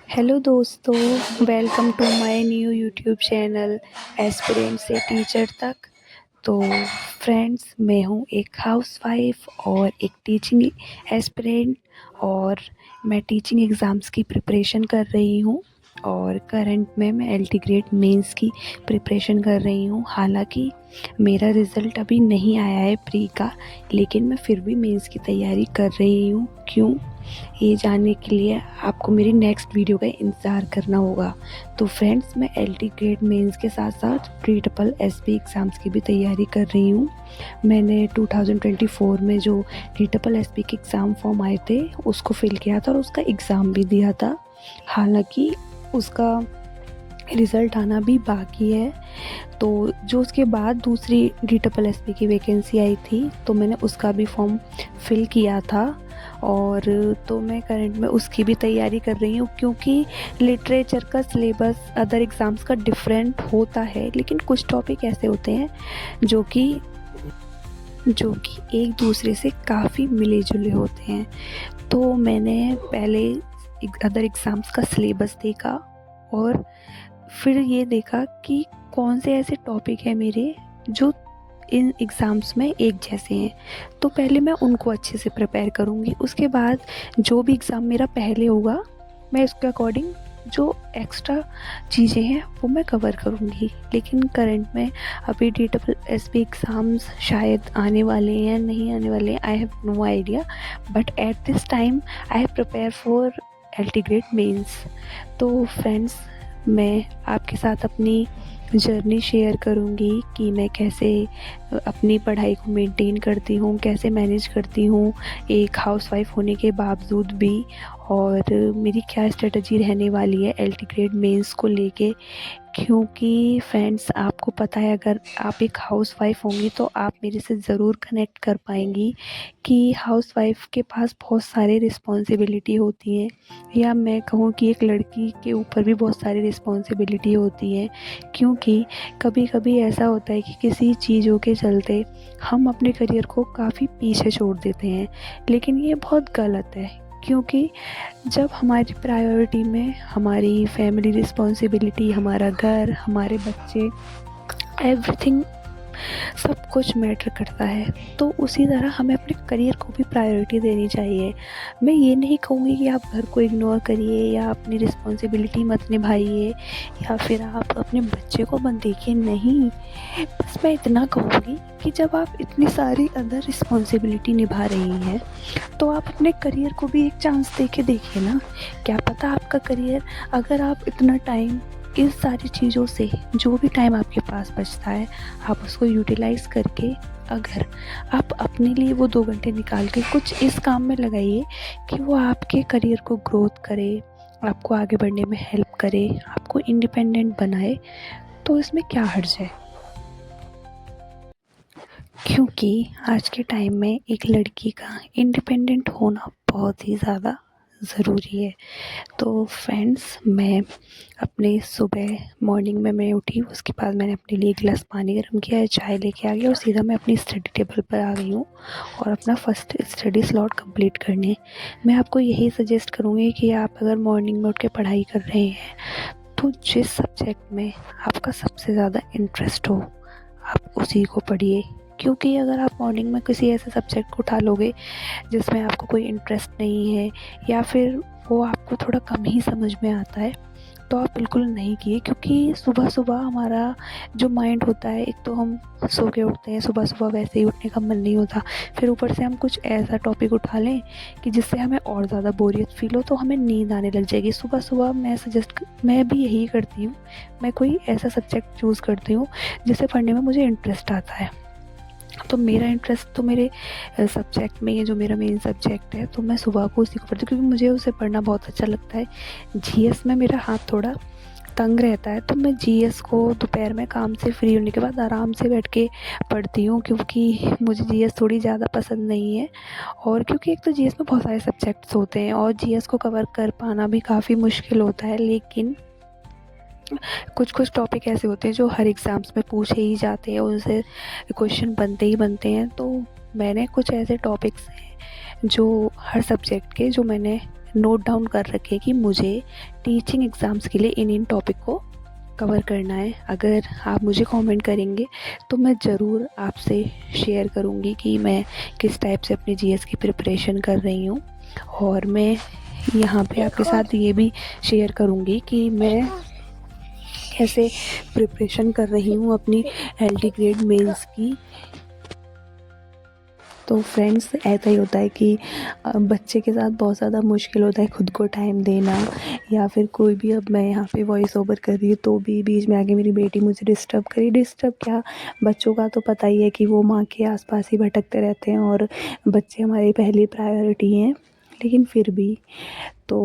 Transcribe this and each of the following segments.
Hello दोस्तों, welcome to my new YouTube channel aspirant से teacher तक। तो फ्रेंड्स, मैं हूँ एक हाउसवाइफ और एक टीचिंग एस्पिरेंट और मैं टीचिंग एग्ज़ाम्स की प्रिपरेशन कर रही हूँ। और करंट में मैं एलटी ग्रेड मेंस की प्रिपरेशन कर रही हूँ। हालांकि मेरा रिज़ल्ट अभी नहीं आया है प्री का, लेकिन मैं फिर भी मेंस की तैयारी कर रही हूँ। क्यों, ये जानने के लिए आपको मेरी नेक्स्ट वीडियो का इंतज़ार करना होगा। तो फ्रेंड्स, मैं एलटी ग्रेड मेंस के साथ साथ प्री ट्रिपल एसपी एग्ज़ाम्स की भी तैयारी कर रही हूँ। मैंने 2024 में जो प्री ट्रिपल एसपी के एग्ज़ाम फॉर्म आए थे उसको फिल किया था और उसका एग्ज़ाम भी दिया था। हालांकि उसका रिज़ल्ट आना भी बाकी है। तो जो उसके बाद दूसरी DSSP की वैकेंसी आई थी तो मैंने उसका भी फॉर्म फिल किया था। और तो मैं करंट में उसकी भी तैयारी कर रही हूँ, क्योंकि लिटरेचर का सिलेबस अदर एग्ज़ाम्स का डिफरेंट होता है, लेकिन कुछ टॉपिक ऐसे होते हैं जो कि एक दूसरे से काफ़ी मिले जुले होते हैं। तो मैंने पहले अदर एग्ज़ाम्स का सिलेबस देखा और फिर ये देखा कि कौन से ऐसे टॉपिक हैं मेरे जो इन एग्ज़ाम्स में एक जैसे हैं। तो पहले मैं उनको अच्छे से प्रिपेयर करूँगी, उसके बाद जो भी एग्ज़ाम मेरा पहले होगा मैं उसके अकॉर्डिंग जो एक्स्ट्रा चीज़ें हैं वो मैं कवर करूँगी। लेकिन करंट में अभी DSSP एग्ज़ाम्स शायद आने वाले हैं, नहीं आने वाले हैं, I have no idea. But at this time I have prepare for LT grade mains. तो फ्रेंड्स, मैं आपके साथ अपनी जर्नी शेयर करूँगी कि मैं कैसे अपनी पढ़ाई को मेंटेन करती हूँ, कैसे मैनेज करती हूँ एक हाउसवाइफ होने के बावजूद भी, और मेरी क्या स्ट्रेटजी रहने वाली है एलटी ग्रेड मेंस को लेके। क्योंकि फ्रेंड्स, आपको पता है, अगर आप एक हाउसवाइफ होंगी तो आप मेरे से ज़रूर कनेक्ट कर पाएंगी कि हाउसवाइफ के पास बहुत सारे रिस्पॉन्सिबिलिटी होती हैं, या मैं कहूँ कि एक लड़की के ऊपर भी बहुत सारी रिस्पॉन्सिबिलिटी होती है। क्योंकि कभी कभी ऐसा होता है कि किसी चीज़ों के चलते हम अपने करियर को काफ़ी पीछे छोड़ देते हैं, लेकिन ये बहुत गलत है। क्योंकि जब हमारी प्रायोरिटी में हमारी फैमिली रिस्पॉन्सिबिलिटी, हमारा घर, हमारे बच्चे, एवरीथिंग, सब कुछ मैटर करता है, तो उसी तरह हमें अपने करियर को भी प्रायोरिटी देनी चाहिए। मैं ये नहीं कहूँगी कि आप घर को इग्नोर करिए या अपनी रिस्पॉन्सिबिलिटी मत निभाइए या फिर आप अपने बच्चे को मत देखिए, नहीं। बस मैं इतना कहूँगी कि जब आप इतनी सारी अदर रिस्पॉन्सिबिलिटी निभा रही हैं तो आप अपने करियर को भी एक चांस दे के देखिए ना। क्या पता आपका करियर, अगर आप इतना टाइम इस सारी चीज़ों से, जो भी टाइम आपके पास बचता है, आप उसको यूटिलाइज़ करके अगर आप अपने लिए वो 2 घंटे निकाल के कुछ इस काम में लगाइए कि वो आपके करियर को ग्रोथ करे, आपको आगे बढ़ने में हेल्प करे, आपको इंडिपेंडेंट बनाए, तो इसमें क्या हर्ज है। क्योंकि आज के टाइम में एक लड़की का इंडिपेंडेंट होना बहुत ही ज़्यादा ज़रूरी है। तो फ्रेंड्स, मैं अपने सुबह मॉर्निंग में मैं उठी, उसके बाद मैंने अपने लिए एक गिलास पानी गर्म किया, चाय लेके आ गई और सीधा मैं अपनी स्टडी टेबल पर आ गई हूँ और अपना फर्स्ट स्टडी स्लॉट कंप्लीट करने। मैं आपको यही सजेस्ट करूँगी कि आप अगर मॉर्निंग में उठ के पढ़ाई कर रहे हैं तो जिस सब्जेक्ट में आपका सबसे ज़्यादा इंटरेस्ट हो आप उसी को पढ़िए। क्योंकि अगर आप मॉर्निंग में किसी ऐसे सब्जेक्ट को उठा लोगे जिसमें आपको कोई इंटरेस्ट नहीं है या फिर वो आपको थोड़ा कम ही समझ में आता है, तो आप बिल्कुल नहीं किए। क्योंकि सुबह सुबह हमारा जो माइंड होता है, एक तो हम सो के उठते हैं, सुबह सुबह वैसे ही उठने का मन नहीं होता, फिर ऊपर से हम कुछ ऐसा टॉपिक उठा लें कि जिससे हमें और ज़्यादा बोरियत फील हो, तो हमें नींद आने लग जाएगी। सुबह सुबह मैं भी यही करती हूँ, मैं कोई ऐसा सब्जेक्ट चूज़ करती हूँ जिसे पढ़ने में मुझे इंटरेस्ट आता है। तो मेरा इंटरेस्ट तो मेरे सब्जेक्ट में, ये जो मेरा मेन सब्जेक्ट है, तो मैं सुबह को उसी को पढ़ती हूँ क्योंकि मुझे उसे पढ़ना बहुत अच्छा लगता है। जीएस में मेरा हाथ थोड़ा तंग रहता है, तो मैं जीएस को दोपहर में काम से फ्री होने के बाद आराम से बैठ के पढ़ती हूँ, क्योंकि मुझे जीएस थोड़ी ज़्यादा पसंद नहीं है। और क्योंकि एक तो जीएस में बहुत सारे सब्जेक्ट्स होते हैं और जीएस को कवर कर पाना भी काफ़ी मुश्किल होता है। लेकिन कुछ टॉपिक ऐसे होते हैं जो हर एग्ज़ाम्स में पूछे ही जाते हैं, उनसे क्वेश्चन बनते ही बनते हैं। तो मैंने कुछ ऐसे टॉपिक्स हैं जो हर सब्जेक्ट के, जो मैंने नोट डाउन कर रखे कि मुझे टीचिंग एग्ज़ाम्स के लिए इन टॉपिक को कवर करना है। अगर आप मुझे कमेंट करेंगे तो मैं ज़रूर आपसे शेयर करूँगी कि मैं किस टाइप से अपनी जीएस की प्रिपरेशन कर रही हूँ, और मैं यहाँ पे आपके साथ ये भी शेयर करूँगी कि मैं कैसे प्रिपरेशन कर रही हूँ अपनी एलटी ग्रेड मेंस की। तो फ्रेंड्स, ऐसा ही होता है कि बच्चे के साथ बहुत ज़्यादा मुश्किल होता है खुद को टाइम देना, या फिर कोई भी। अब मैं यहाँ पे वॉइस ओवर कर रही हूँ तो भी बीच में आके मेरी बेटी मुझे डिस्टर्ब क्या, बच्चों का तो पता ही है कि वो माँ के आसपास ही भटकते रहते हैं, और बच्चे हमारी पहली प्रायोरिटी हैं। लेकिन फिर भी तो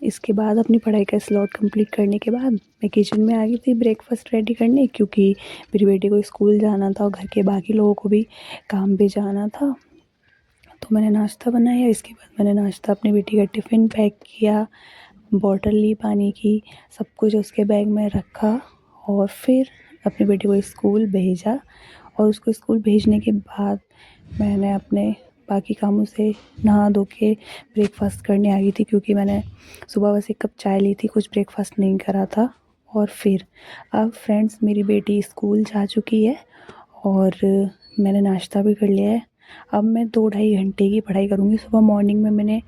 इसके बाद अपनी पढ़ाई का स्लॉट कंप्लीट करने के बाद मैं किचन में आ गई थी ब्रेकफास्ट रेडी करने, क्योंकि मेरी बेटी को स्कूल जाना था और घर के बाकी लोगों को भी काम पे जाना था। तो मैंने नाश्ता बनाया। इसके बाद मैंने नाश्ता अपनी बेटी का टिफ़िन पैक किया, बॉटल ली पानी की, सब कुछ उसके बैग में रखा, और फिर अपनी बेटी को स्कूल भेजा। और उसको स्कूल भेजने के बाद मैंने अपने बाकी कामों से नहा धो के ब्रेकफास्ट करने आ गई थी, क्योंकि मैंने सुबह बस 1 कप चाय ली थी, कुछ ब्रेकफास्ट नहीं करा था। और फिर अब फ्रेंड्स, मेरी बेटी स्कूल जा चुकी है और मैंने नाश्ता भी कर लिया है। अब मैं 2 ढाई घंटे की पढ़ाई करूँगी। सुबह मॉर्निंग में मैंने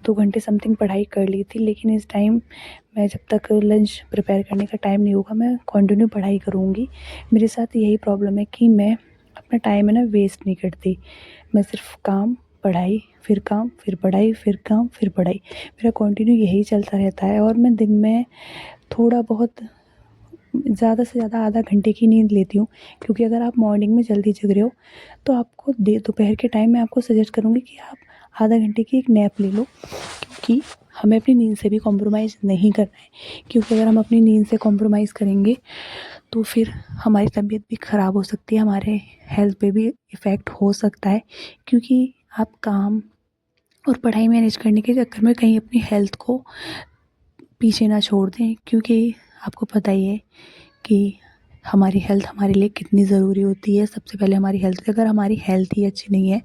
2 घंटे समथिंग पढ़ाई कर ली थी, लेकिन इस टाइम मैं जब तक लंच प्रिपेयर करने का टाइम नहीं होगा मैं कंटिन्यू पढ़ाई करूँगी। मेरे साथ यही प्रॉब्लम है कि मैं अपना टाइम है ना वेस्ट नहीं करती। मैं सिर्फ काम, पढ़ाई, फिर काम, फिर पढ़ाई, फिर काम, फिर पढ़ाई, मेरा कंटिन्यू यही चलता रहता है। और मैं दिन में थोड़ा बहुत, ज़्यादा से ज़्यादा आधा घंटे की नींद लेती हूँ, क्योंकि अगर आप मॉर्निंग में जल्दी जग रहे हो तो आपको दोपहर के टाइम में आपको सजेस्ट करूँगी कि आप आधा घंटे की एक नैप ले लो, क्योंकि हमें अपनी नींद से भी कॉम्प्रोमाइज़ नहीं करना है। क्योंकि अगर हम अपनी नींद से कॉम्प्रोमाइज़ करेंगे तो फिर हमारी तबीयत भी ख़राब हो सकती है, हमारे हेल्थ पे भी इफ़ेक्ट हो सकता है। क्योंकि आप काम और पढ़ाई मैनेज करने के चक्कर में कहीं अपनी हेल्थ को पीछे ना छोड़ दें, क्योंकि आपको पता ही है कि हमारी हेल्थ हमारे लिए कितनी ज़रूरी होती है। सबसे पहले हमारी हेल्थ, अगर हमारी हेल्थ ही अच्छी नहीं है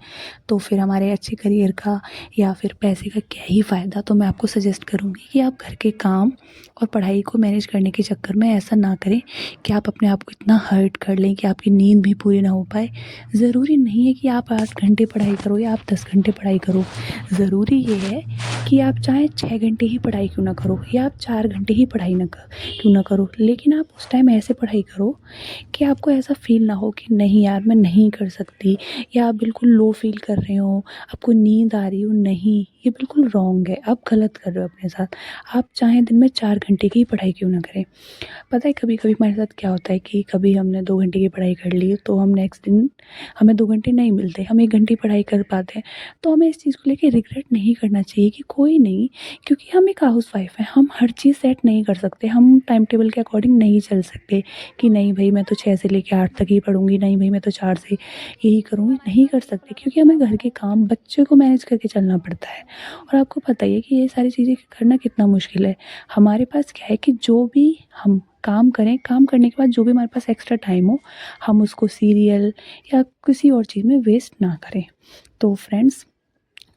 तो फिर हमारे अच्छे करियर का या फिर पैसे का क्या ही फ़ायदा। तो मैं आपको सजेस्ट करूँगी कि आप घर के काम और पढ़ाई को मैनेज करने के चक्कर में ऐसा ना करें कि आप अपने आप को इतना हर्ट कर लें कि आपकी नींद भी पूरी ना हो पाए। ज़रूरी नहीं है कि आप 8 घंटे पढ़ाई करो या आप 10 घंटे पढ़ाई करो। ज़रूरी ये है कि आप चाहे 6 घंटे ही पढ़ाई क्यों ना करो, या आप 4 घंटे ही पढ़ाई क्यों ना करो, लेकिन आप उस टाइम ऐसे पढ़ाई करो कि आपको ऐसा फ़ील ना हो कि नहीं यार मैं नहीं कर सकती, या आप बिल्कुल लो फ़ील कर रहे हो, आपको नींद आ रही हो। नहीं, ये बिल्कुल रॉन्ग है, आप गलत कर रहे हो अपने साथ। आप चाहें दिन में 4 घंटे की पढ़ाई क्यों ना करें। पता है कभी-कभी हमारे साथ क्या होता है कि कभी हमने 2 घंटे की पढ़ाई कर ली तो हम नेक्स्ट दिन हमें 2 घंटे नहीं मिलते, हम 1 घंटे पढ़ाई कर पाते हैं। तो हमें इस चीज़ को लेके रिग्रेट नहीं करना चाहिए कि कोई नहीं, क्योंकि हम एक हाउसवाइफ़ हैं, हम हर चीज़ सेट नहीं कर सकते, हम टाइम टेबल के अकॉर्डिंग नहीं चल सकते कि नहीं भई मैं तो 6 से लेके 8 तक ही पढ़ूँगी, नहीं भई मैं तो 4 से यही करूँगी, नहीं कर सकते, क्योंकि हमें घर के काम, बच्चे को मैनेज करके चलना पड़ता है। और आपको पता ही है कि ये सारी चीज़ें करना कितना मुश्किल है। हमारे पास क्या है कि जो भी हम काम करें, काम करने के बाद जो भी हमारे पास एक्स्ट्रा टाइम हो, हम उसको सीरियल या किसी और चीज़ में वेस्ट ना करें। तो फ्रेंड्स,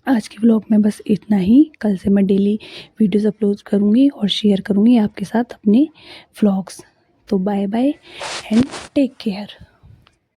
आज के व्लॉग में बस इतना ही। कल से मैं डेली वीडियोज़ अपलोड करूँगी और शेयर करूँगी आपके साथ अपने व्लॉग्स। तो bye bye and take care.